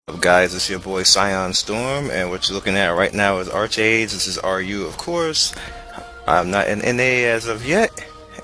Up guys, it's your boy Scion Storm, and what you're looking at right now is ArcheAge. This is RU, of course. I'm not in NA as of yet,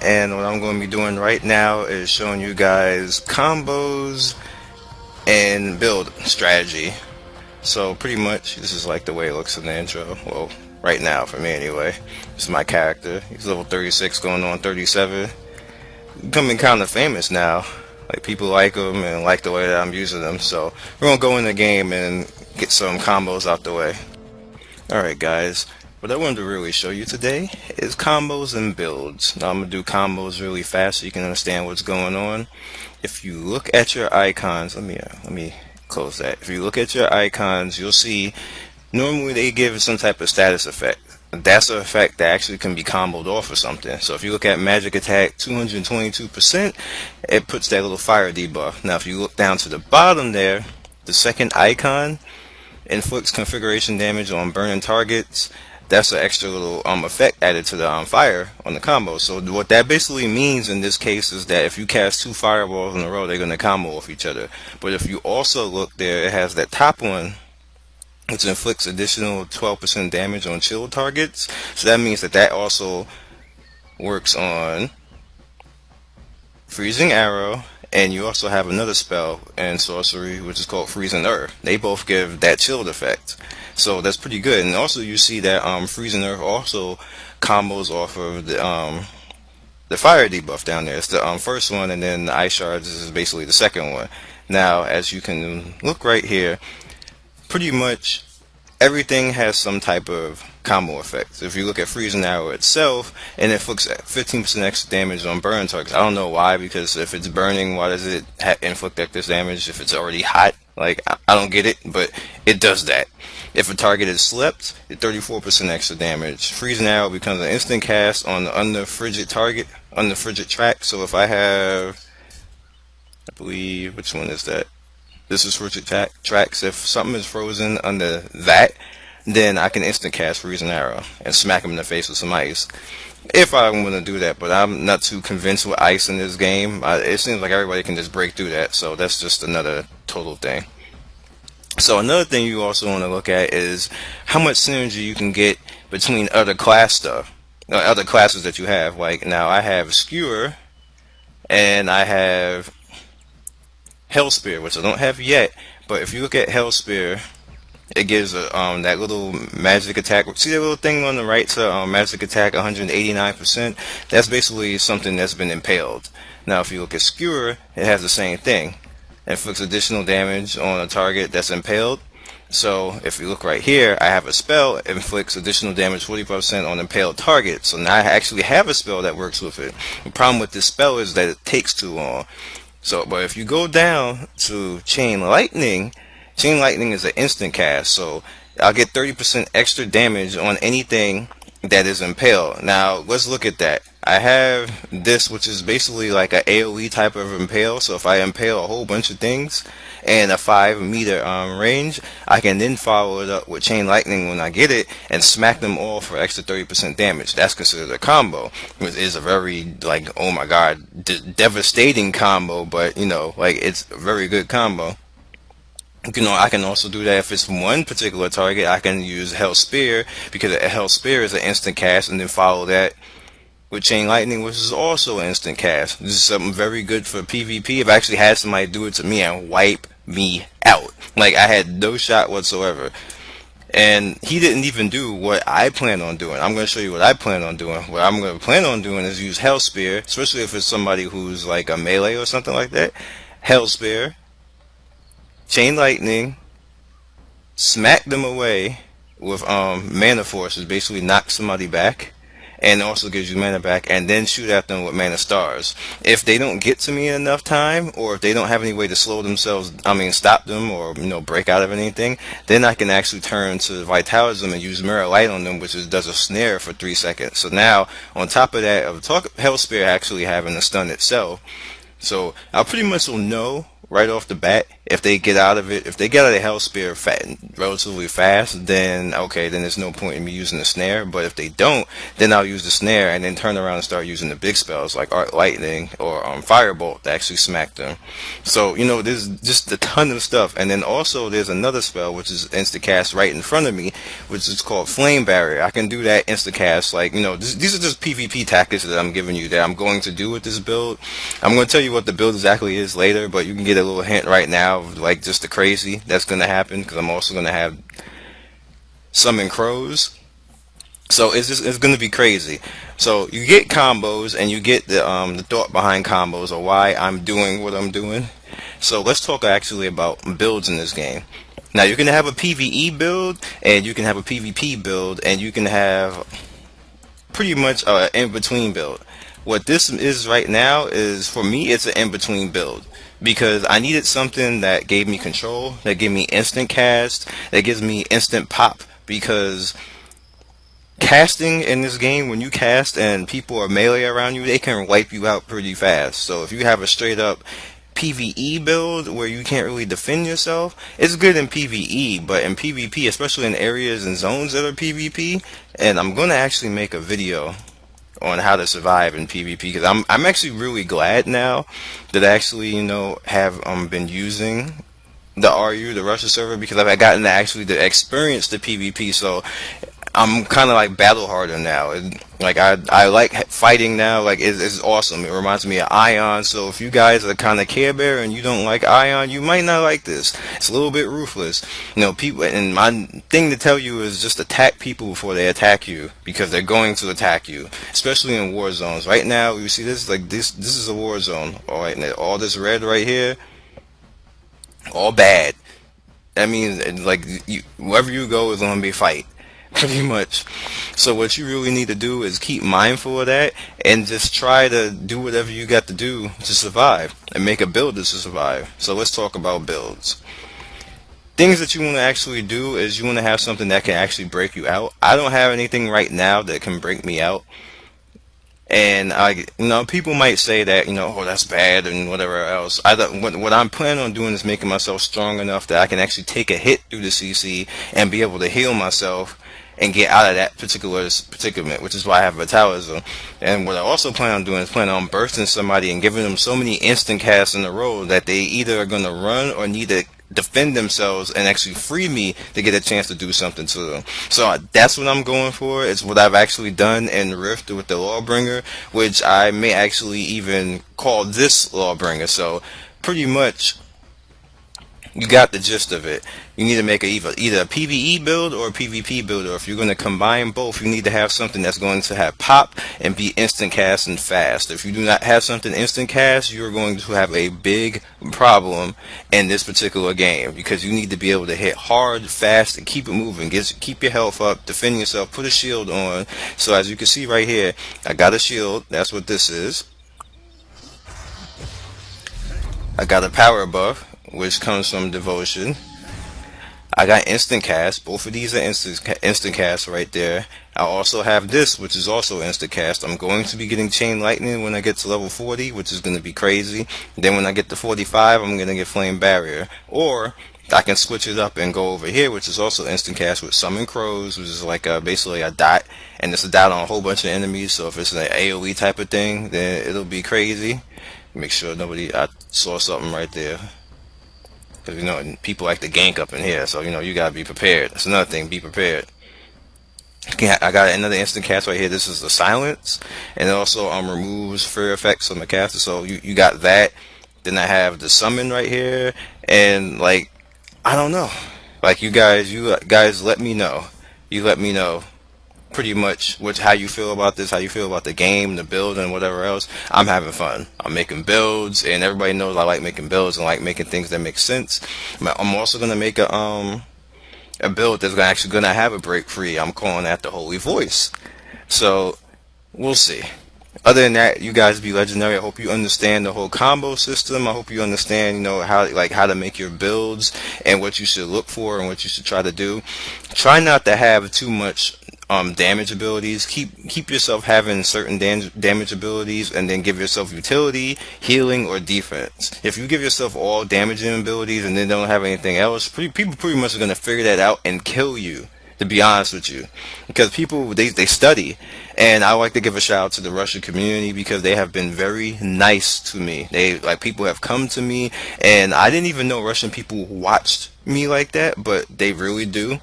and what I'm going to be doing right now is showing you guys combos and build strategy. So pretty much, this is like the way it looks in the intro. Well, right now for me anyway. This is my character. He's level 36, going on 37. Becoming kind of famous now. Like, people like them and like the way that I'm using them. So we're gonna go in the game and get some combos out the way. Alright guys, what I wanted to really show you today is combos and builds. Now I'm gonna do combos really fast so you can understand what's going on. If you look at your icons, let me close that. If you look at your icons, you'll see normally they give some type of status effect. That's an effect that actually can be comboed off or something. So if you look at magic attack 222%, it puts that little fire debuff. Now if you look down to the bottom there, the second icon inflicts configuration damage on burning targets. That's an extra little effect added to the fire on the combo. So what that basically means in this case is that if you cast 2 fireballs in a row, they're going to combo off each other. But if you also look there, it has that top one, which inflicts additional 12% damage on chilled targets. So that means that also works on Freezing Arrow, and you also have another spell in sorcery which is called Freezing Earth. They both give that chilled effect. So that's pretty good. And also you see that Freezing Earth also combos off of the fire debuff down there. It's the first one, and then the ice shards is basically the second one. Now as you can look right here, pretty much everything has some type of combo effect. If you look at Freezing Arrow itself, and it inflicts 15% extra damage on burn targets. I don't know why, because if it's burning, why does it inflict extra damage if it's already hot? Like, I don't get it, but it does that. If a target is slept, it's 34% extra damage. Freezing Arrow becomes an instant cast on the under frigid target, under frigid track. So if I have, I believe, which one is that? This is frigid tracks. If something is frozen under that, then I can instant cast Freezing Arrow and smack him in the face with some ice. If I want to do that, but I'm not too convinced with ice in this game. It seems like everybody can just break through that, so that's just another total thing. So another thing you also want to look at is how much synergy you can get between other class stuff, other classes that you have. Like now I have Skewer, and I have Hellspear, which I don't have yet, but if you look at Hellspear, it gives that little magic attack. See that little thing on the right to magic attack 189%? That's basically something that's been impaled. Now if you look at Skewer, it has the same thing. It inflicts additional damage on a target that's impaled. So if you look right here, I have a spell, it inflicts additional damage 45% on impaled target. So now I actually have a spell that works with it. The problem with this spell is that it takes too long. So, but if you go down to Chain Lightning is an instant cast, so I'll get 30% extra damage on anything that is impaled. Now, let's look at that. I have this, which is basically like an AoE type of impale, so if I impale a whole bunch of things in a 5-meter range, I can then follow it up with Chain Lightning when I get it and smack them all for extra 30% damage. That's considered a combo. It is a very, like, oh my god, devastating combo, but, you know, like, it's a very good combo. You know, I can also do that if it's one particular target. I can use Hellspear, because Hellspear is an instant cast, and then follow that with Chain Lightning, which is also an instant cast. This is something very good for PvP. I've actually had somebody do it to me and wipe me out. Like, I had no shot whatsoever. And he didn't even do what I plan on doing. I'm going to show you what I plan on doing. What I'm going to plan on doing is use Hellspear, especially if it's somebody who's like a melee or something like that. Hellspear, Chain Lightning, smack them away with Mana Force, basically knock somebody back, and also gives you mana back, and then shoot at them with Mana Stars. If they don't get to me in enough time, or if they don't have any way to slow themselves, stop them, or break out of anything, then I can actually turn to Vitalism and use Mirror Light on them, which does a snare for 3 seconds. So now, on top of that, of Hellspear actually having a stun itself, so I pretty much will know right off the bat If they get out of it, if they get out of the hell spear relatively fast, then okay, then there's no point in me using the snare. But if they don't, then I'll use the snare and then turn around and start using the big spells like Arc Lightning or Firebolt to actually smack them. So, you know, there's just a ton of stuff. And then also there's another spell which is insta-cast right in front of me, which is called Flame Barrier. I can do that insta-cast, like, you know, these are just PvP tactics that I'm giving you that I'm going to do with this build. I'm going to tell you what the build exactly is later, but you can get a little hint right now of, like, just the crazy that's going to happen, because I'm also going to have summon crows. So it's going to be crazy. So you get combos, and you get the thought behind combos, or why I'm doing what I'm doing. So let's talk actually about builds in this game. Now you can have a PvE build, and you can have a PvP build, and you can have pretty much an in-between build. What this is right now is, for me, it's an in-between build, because I needed something that gave me control, that gave me instant cast, that gives me instant pop, because casting in this game, when you cast and people are melee around you, they can wipe you out pretty fast. So if you have a straight up PvE build where you can't really defend yourself, it's good in PvE, but in PvP, especially in areas and zones that are PvP, and I'm going to actually make a video on how to survive in PvP, because I'm actually really glad now that I actually, you know, have been using the Russia server, because I've gotten to actually to experience the PvP. So I'm kind of like battle harder now. Like I like fighting now. Like it's awesome. It reminds me of Ion. So if you guys are kind of Care Bear and you don't like Ion, you might not like this. It's a little bit ruthless. You know, people. And my thing to tell you is just attack people before they attack you, because they're going to attack you, especially in war zones. Right now, you see this, like this is a war zone. All right, and all this red right here, all bad. That means like wherever you go is gonna be a fight. Pretty much. So what you really need to do is keep mindful of that, and just try to do whatever you got to do to survive, and make a build to survive. So let's talk about builds. Things that you want to actually do is you want to have something that can actually break you out. I don't have anything right now that can break me out. And you know, people might say that, you know, oh, that's bad and whatever else. What I'm planning on doing is making myself strong enough that I can actually take a hit through the CC and be able to heal myself and get out of that particular predicament, which is why I have Vitalism. And what I also plan on doing is plan on bursting somebody and giving them so many instant casts in a row that they either are going to run or need to defend themselves and actually free me to get a chance to do something to them. So that's what I'm going for. It's what I've actually done in Rift with the Lawbringer, which I may actually even call this Lawbringer. So pretty much you got the gist of it. You need to make either a PvE build or a PvP build, or if you're going to combine both, you need to have something that's going to have pop and be instant cast and fast. If you do not have something instant cast, you're going to have a big problem in this particular game, because you need to be able to hit hard, fast, and keep it moving. Keep your health up, defend yourself, put a shield on. So as you can see right here, I got a shield. That's what this is. I got a power buff, which comes from devotion. I got instant cast. Both of these are instant cast right there. I also have this, which is also instant cast. I'm going to be getting chain lightning when I get to level 40, which is going to be crazy. Then when I get to 45, I'm going to get flame barrier. Or I can switch it up and go over here, which is also instant cast with summon crows, which is like basically a dot, and it's a dot on a whole bunch of enemies. So if it's an AoE type of thing, then it'll be crazy. Make sure I saw something right there. Because, you know, people like to gank up in here, so, you know, you gotta be prepared. That's another thing, be prepared. I got another instant cast right here. This is the silence, and it also removes fear effects on the caster. So you got that. Then I have the summon right here, and like, I don't know. Like, you guys let me know. You let me know pretty much how you feel about this, how you feel about the game, the build, and whatever else. I'm having fun. I'm making builds, and everybody knows I like making builds and like making things that make sense. I'm also gonna make a build that's actually gonna have a break free. I'm calling that the Holy Voice. So we'll see. Other than that, you guys be legendary. I hope you understand the whole combo system. I hope you understand, you know, how to make your builds and what you should look for and what you should try to do. Try not to have too much damage abilities. Keep yourself having certain damage abilities, and then give yourself utility, healing, or defense. If you give yourself all damaging abilities and then don't have anything else, people pretty much are gonna figure that out and kill you, to be honest with you, because people they study. And I like to give a shout out to the Russian community, because they have been very nice to me. People have come to me, and I didn't even know Russian people watched me like that, but they really do.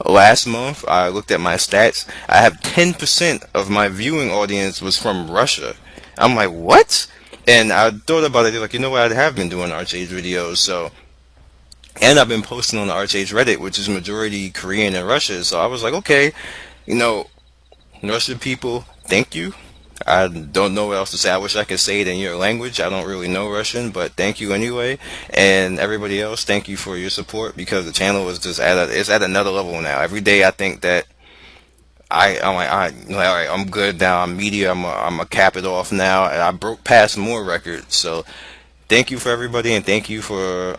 Last month, I looked at my stats. I have 10% of my viewing audience was from Russia. I'm like, what? And I thought about it, like, you know what, I have been doing ArcheAge videos, so, and I've been posting on the ArcheAge Reddit, which is majority Korean and Russian, so I was like, okay, you know, Russian people, thank you. I don't know what else to say. I wish I could say it in your language. I don't really know Russian, but thank you anyway. And everybody else, thank you for your support, because the channel is just it's at another level now. Every day I think that I'm like, all right, I'm good now. I'm media. I'm a cap it off now, and I broke past more records. So thank you for everybody, and thank you for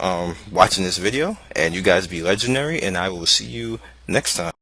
watching this video. And you guys be legendary, and I will see you next time.